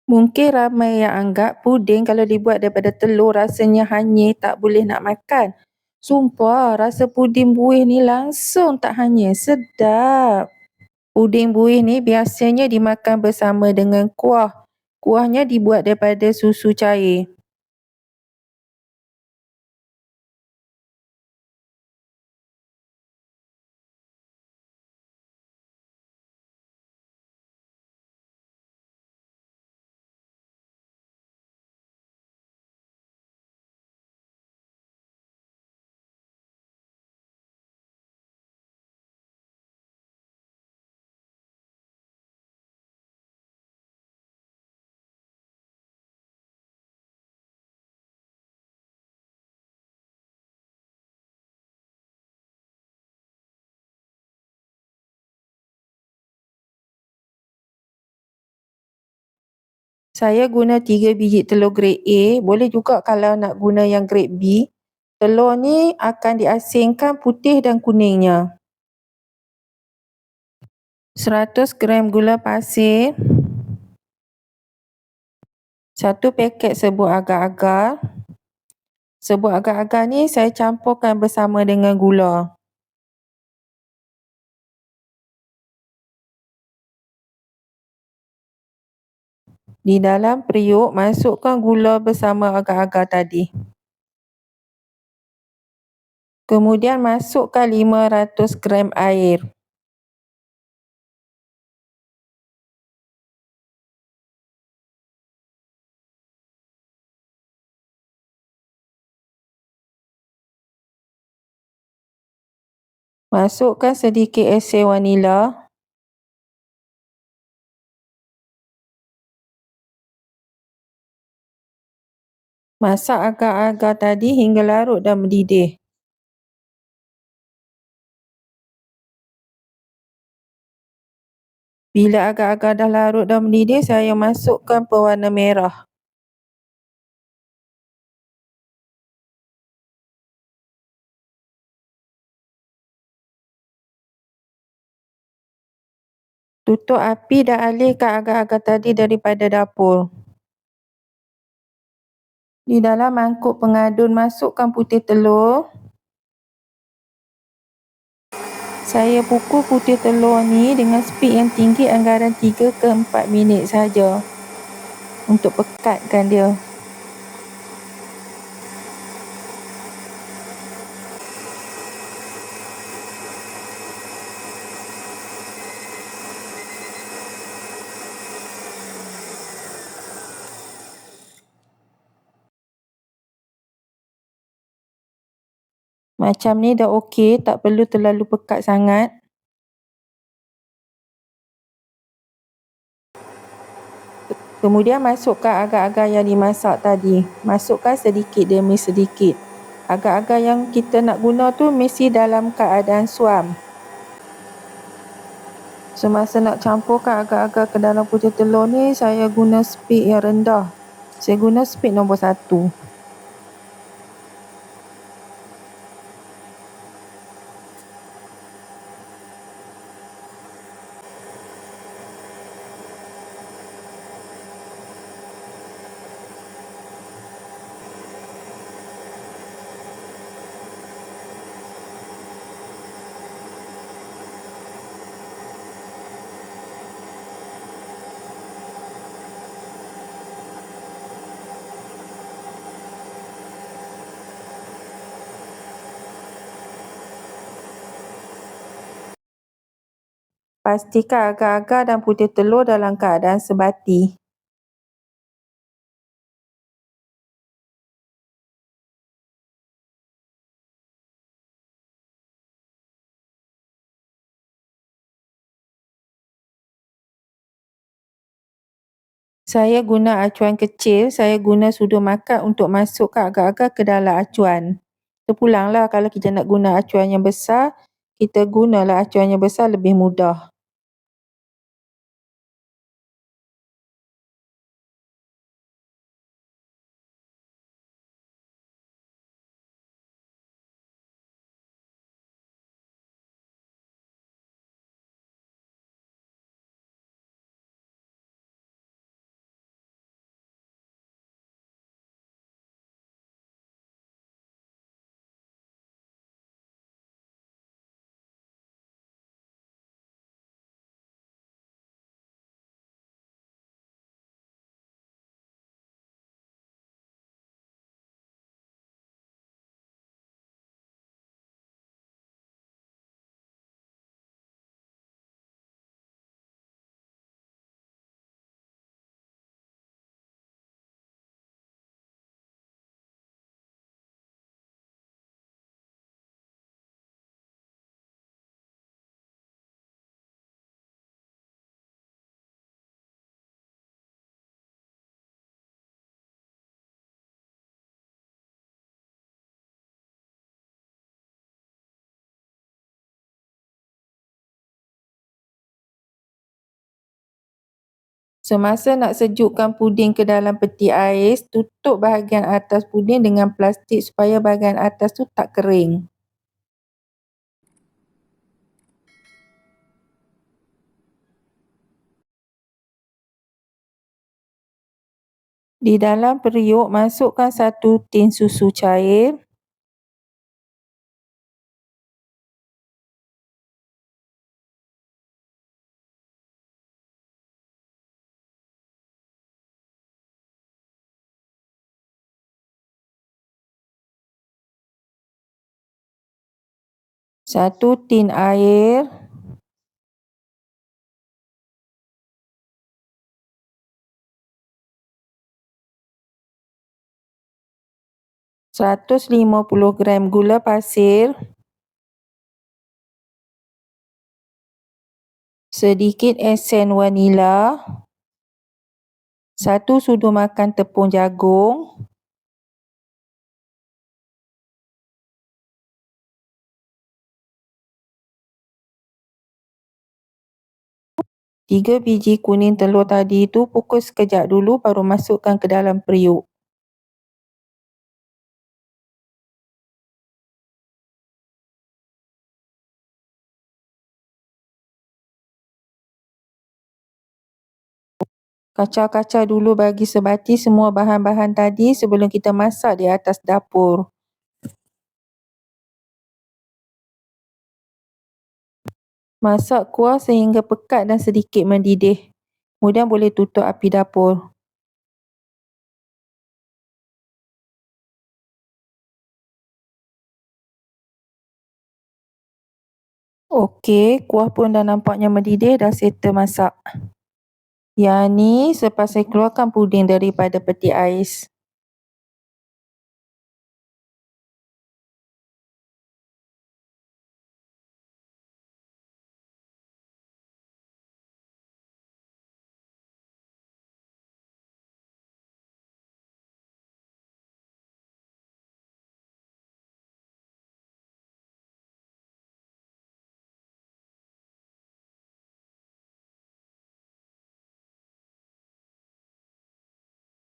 Mungkin ramai yang anggap puding kalau dibuat daripada telur rasanya hanyir, tak boleh nak makan. Sumpah, rasa puding buih ni langsung tak hanyir, sedap. Puding buih ni biasanya dimakan bersama dengan kuah. Kuahnya dibuat daripada susu cair. Saya guna 3 biji telur grade A, boleh juga kalau nak guna yang grade B. Telur ni akan diasingkan putih dan kuningnya. 100 gram gula pasir, 1 paket serbuk agar-agar. Serbuk agar-agar ni saya campurkan bersama dengan gula. Di dalam periuk, masukkan gula bersama agar-agar tadi. Kemudian masukkan 500 gram air. Masukkan sedikit esens vanila. Masak agar-agar tadi hingga larut dan mendidih. Bila agar-agar dah larut dan mendidih, saya masukkan pewarna merah. Tutup api dan alihkan agar-agar tadi daripada dapur. Di dalam mangkuk pengadun, masukkan putih telur. Saya pukul putih telur ni dengan spid yang tinggi anggaran 3 ke 4 minit saja untuk pekatkan dia. Macam ni dah okey, tak perlu terlalu pekat sangat. Kemudian masukkan agar-agar yang dimasak tadi. Masukkan sedikit demi sedikit. Agar-agar yang kita nak guna tu mesti dalam keadaan suam. Semasa nak campurkan agar-agar ke dalam putih telur ni, saya guna spid yang rendah. Saya guna spid nombor 1. Pastikan agar-agar dan putih telur dalam keadaan sebati. Saya guna acuan kecil, saya guna sudu makan untuk masukkan agar-agar ke dalam acuan. Terpulanglah kalau kita nak guna acuan yang besar, kita gunalah acuan yang besar lebih mudah. Semasa nak sejukkan puding ke dalam peti ais, tutup bahagian atas puding dengan plastik supaya bahagian atas tu tak kering. Di dalam periuk, masukkan 1 tin susu cair, satu tin air, gram gula pasir, sedikit esen vanila, 1 sudu makan tepung jagung, 3 biji kuning telur tadi tu pukul sekejap dulu baru masukkan ke dalam periuk. Kacau-kacau dulu bagi sebati semua bahan-bahan tadi sebelum kita masak di atas dapur. Masak kuah sehingga pekat dan sedikit mendidih. Kemudian boleh tutup api dapur. Okey, kuah pun dah nampaknya mendidih, dah settle masak. Yang ni selepas saya keluarkan puding daripada peti ais.